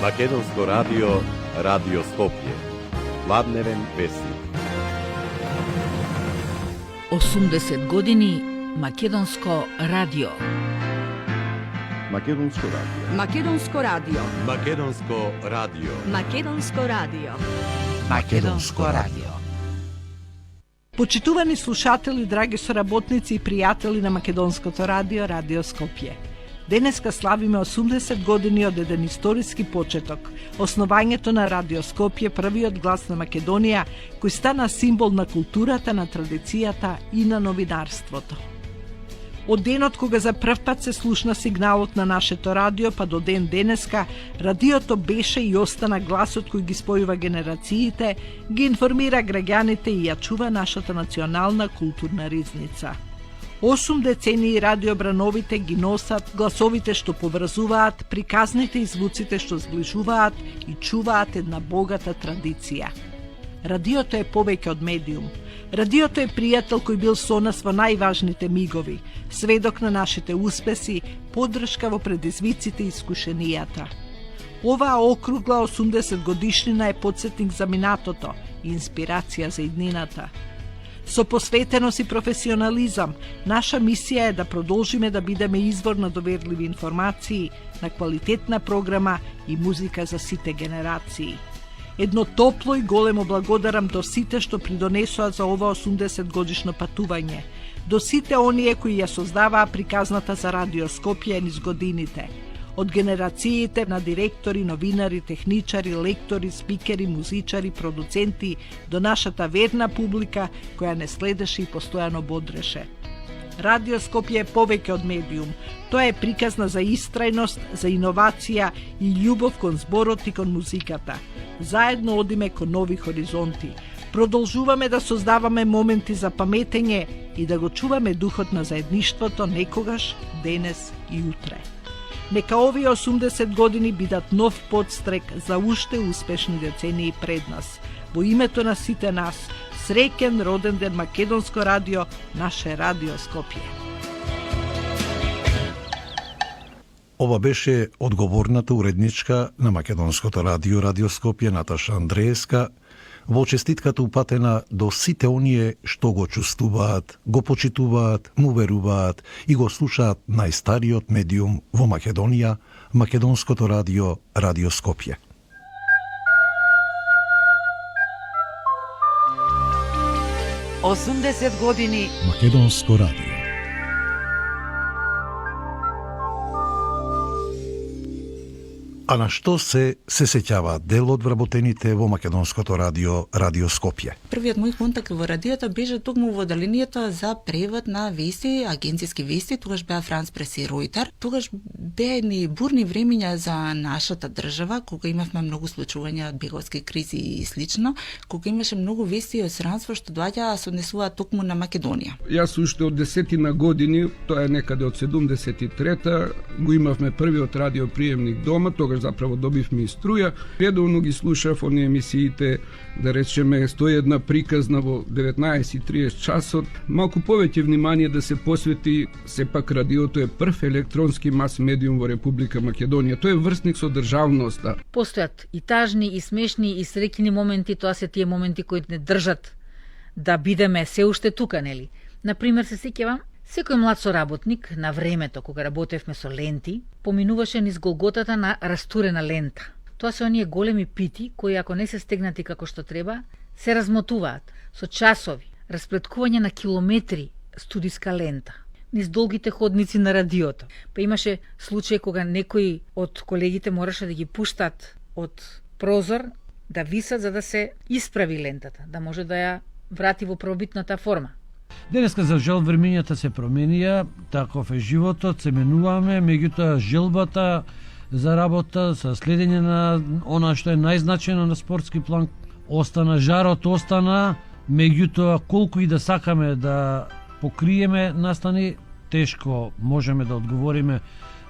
Македонско радио, Радио Скопје. Гладневен вестник. 80 години Македонско радио. Македонско радио. Македонско радио. Македонско радио. Македонско радио. Македонско радио. Почитувани слушатели, драги соработници и пријатели на Македонското радио, Радио Скопје. Денеска славиме 80 години од еден историски почеток, основањето на Радио Скопје, првиот глас на Македонија, кој стана символ на културата, на традицијата и на новинарството. Од денот кога за прв пат се слушна сигналот на нашето радио, па до ден денеска, радиото беше и остана гласот кој ги спојува генерациите, ги информира граѓаните и ја чува нашата национална културна ризница. 8 децении радиобрановите ги носат гласовите што поврзуваат, приказните и звуците што зближуваат и чуваат една богата традиција. Радиото е повеќе од медиум. Радиото е пријател кој бил со нас во најважните мигови, сведок на нашите успеси, поддршка во предизвиците и искушенијата. Оваа округла 80 годишнина е подсетник за минатото и инспирација за иднината. Со посветеност и професионализам, наша мисија е да продолжиме да бидеме извор на доверливи информации, на квалитетна програма и музика за сите генерации. Едно топло и големо благодарам до сите што придонесоа за ова 80 годишно патување, до сите оние кои ја создаваа приказната за Радио Скопје низ годините, од генерациите на директори, новинари, техничари, лектори, спикери, музичари, продуценти, до нашата верна публика која не следеше и постојано бодреше. Радио Скопје е повеќе од медиум. Тоа е приказна за истрајност, за иновација и љубов кон зборот и кон музиката. Заедно одиме кон нови хоризонти. Продолжуваме да создаваме моменти за паметење и да го чуваме духот на заедништвото некогаш, денес и утре. Нека овие 80 години бидат нов подстрек за уште успешни децении пред нас. Во името на сите нас, среќен роден ден Македонско радио, наше Радио Скопје. Ова беше одговорната уредничка на Македонското радио, Радио Скопје, Наташа Андреевска, во честитката упатена до сите оние што го чувствуваат, го почитуваат, му веруваат и го слушаат најстариот медиум во Македонија, Македонското радио, Радио Скопје. Осумдесет години Македонско радио. А на што се сеќаваат дел од вработените во Македонското радио, Радио Скопје? Првиот мој контакт во радиото беше токму во далинијата за превод на вести, агенцијски вести, тогаш беа Франс Прес и Ројтер. Тогаш беа едни бурни времиња за нашата држава, кога имавме многу случувања од беговски кризи и слично, кога имаше многу вести од странство што доаѓаа се однесуваат токму на Македонија. Јас уште од 10 години, тоа е некаде од 73-та, го имавме првиот радиоприемник дома, тогаш заправо добивме и струја. Редовно ги слушав оние емисиите, да речеме 101 приказна во 19:30 часот. Малку повеќе внимание да се посвети, сепак радиото е прв електронски мас медиум во Република Македонија. Тој е врсник со државноста. Постојат и тажни, и смешни, и среќни моменти, тоа се тие моменти кои не држат да бидеме се уште тука, нели? Например, се сеќавам, секој млад соработник на времето кога работевме со ленти, поминуваше низ голготата на растурена лента. Тоа се оние големи пити кои ако не се стегнати како што треба, се размотуваат со часови, расплеткување на километри студиска лента низ долгите ходници на радиото. Па имаше случај кога некои од колегите мораше да ги пуштат од прозор да висат за да се исправи лентата, да може да ја врати во пробитната форма. Денеска за жал времењата се променија, таков е животот, се менуваме, меѓутоа желбата за работа, со следење на она што е најзначајно на спортски план, остана, жарот остана, меѓутоа колку и да сакаме да покриеме, настани тешко можеме да одговориме,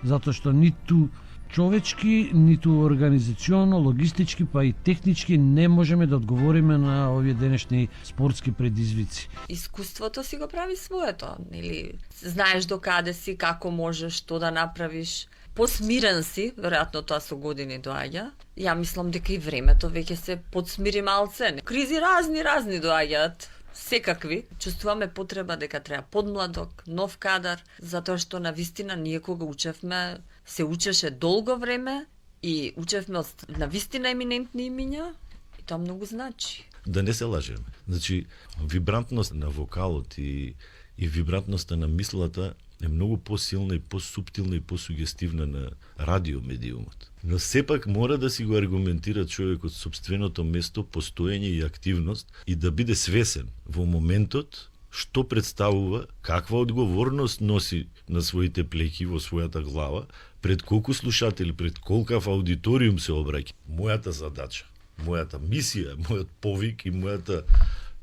затоа што ниту човечки, ниту организационо, логистички, па и технички не можеме да одговориме на овие денешни спортски предизвици. Искуството си го прави своето, или знаеш до каде си, како можеш што да направиш. Посмирен си, веројатно тоа со години доаѓа. Ја мислам дека и времето веќе се подсмири малце. Кризи разни доаѓаат, секакви. Чувствуваме потреба дека треба подмладок, нов кадар, затоа што навистина ние кога учевме, се учеше долго време и учевме од навистина еминентни имиња и тоа многу значи. Да не се лажеме. Значи, вибрантност на вокалот и вибрантноста на мислата е многу посилна и посуптилна и посугестивна на радиомедиумот. Но сепак мора да си го аргументира човекот собственото место, постоење и активност и да биде свесен во моментот што представува, каква одговорност носи на своите плеки во својата глава, пред колку слушатели, пред колкав аудиториум се обраќа. Мојата задача, мојата мисија, мојот повик и мојата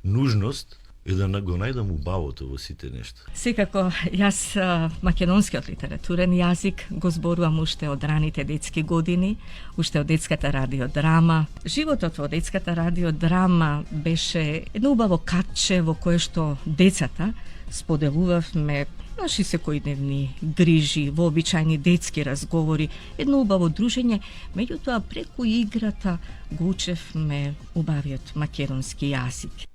нужност е да го најдам убавото во сите нешта. Секако, јас македонскиот литературен јазик го зборувам уште од раните детски години, уште од детската радиодрама. Животот во детската радиодрама беше едно убаво катче во кое што децата споделувавме наши секојдневни грижи, вообичајни детски разговори, едно убаво дружење, меѓутоа преку играта го учевме убавиот македонски јазик.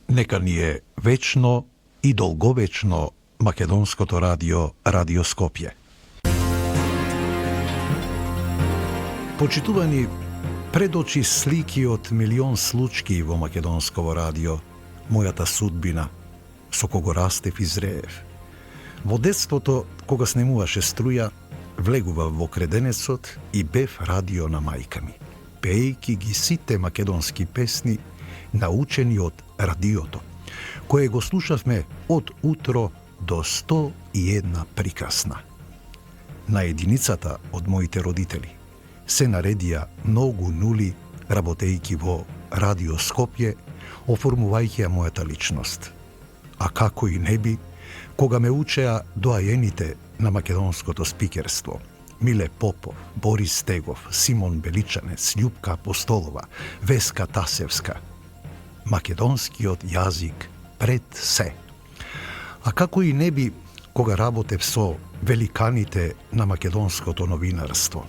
Нека ни е вечно и долговечно македонското радио, Радио Скопје. Почитувани, пред очи слики од милион случки во македонсково радио, мојата судбина, со кого растев и зреев. Во детството, кога снемуваше струја, влегував во креденецот и бев радио на мајка ми, пеејќи ги сите македонски песни, научени од радиото, кое го слушавме од утро до 101 прикасна. На единицата од моите родители се наредија многу нули работејќи во Радио Скопје, оформувајќи ја мојата личност. А како и не би, кога ме учеа доајените на македонското спикерство, Миле Попов, Борис Стегов, Симон Беличанец, Љупка Апостолова, Веска Тасевска, македонскиот јазик пред се. А како и не би, кога работев со великаните на македонското новинарство,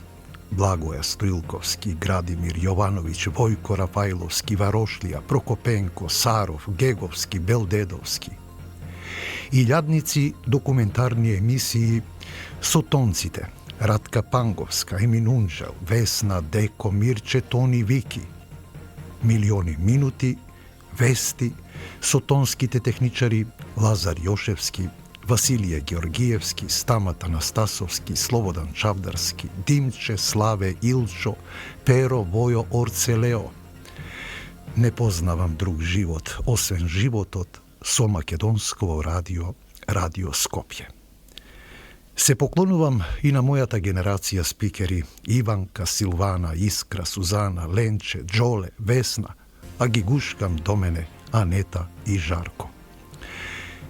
Благоја Стоилковски, Градимир Јовановиќ, Војко Рафајловски, Варошлија, Прокопенко, Саров, Геговски, Белдедовски. Илјадници документарни емисии со тонците Ратка Панговска, Емин Унџел, Весна, Деко, Мирче, Тони, Вики. Милиони минути вести со тонските техничари Лазар Јошевски, Василije Георгиевски, Стамат Анастасовски, Слободан Чавдарски, Димче, Славе, Илчо, Перо, Војо, Орце, Лео. Не познавам друг живот, освен животот со македонско радио, Радио Скопје. Се поклонувам и на мојата генерација спикери Иванка, Силвана, Искра, Сузана, Ленче, Джоле, Весна, а ги гушкам до мене Анета и Жарко.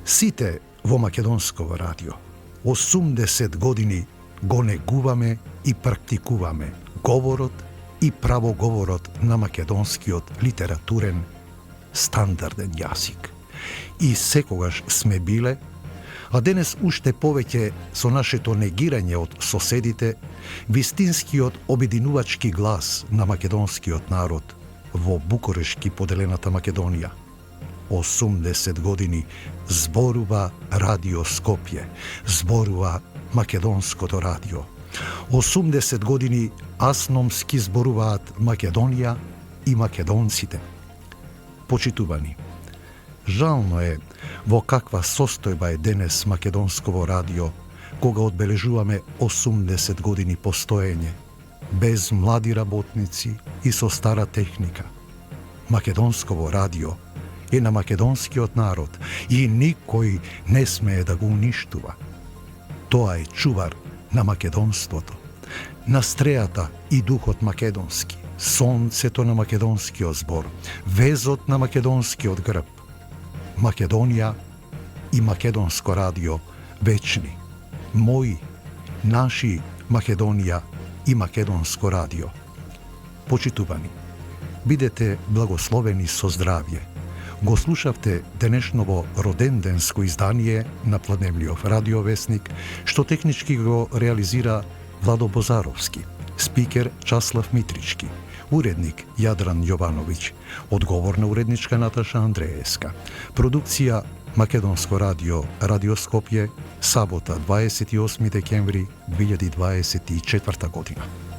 Сите во македонско радио 80 години го негуваме и практикуваме говорот и правоговорот на македонскиот литературен стандарден јазик. И секогаш сме биле, а денес уште повеќе со нашето негирање од соседите, вистинскиот обединувачки глас на македонскиот народ во Букурешки поделената Македонија. 80 години зборува Радио Скопје, зборува македонското радио. 80 години асномски зборуваат Македонија и македонците. Почитувани, жално е во каква состојба е денес македонсково радио, кога одбележуваме 80 години постоење, без млади работници и со стара техника. Македонсково радио е на македонскиот народ и никој не смее да го уништува. Тоа е чувар на македонството, на стрејата и духот македонски, сонцето на македонскиот збор, везот на македонскиот грб. Македонија и македонско радио вечни. Мои, наши Македонија и македонско радио. Почитувани, бидете благословени со здравје, Го слушавте денешново роденденско издание на Планемлиов радиовесник, што технички го реализира Владо Бозаровски, спикер Часлав Митрички, уредник Јадран Јовановиќ, одговорна уредничка Наташа Андреевска, продукција Македонско радио, Радио Скопје, сабота 28 декември 2024 година.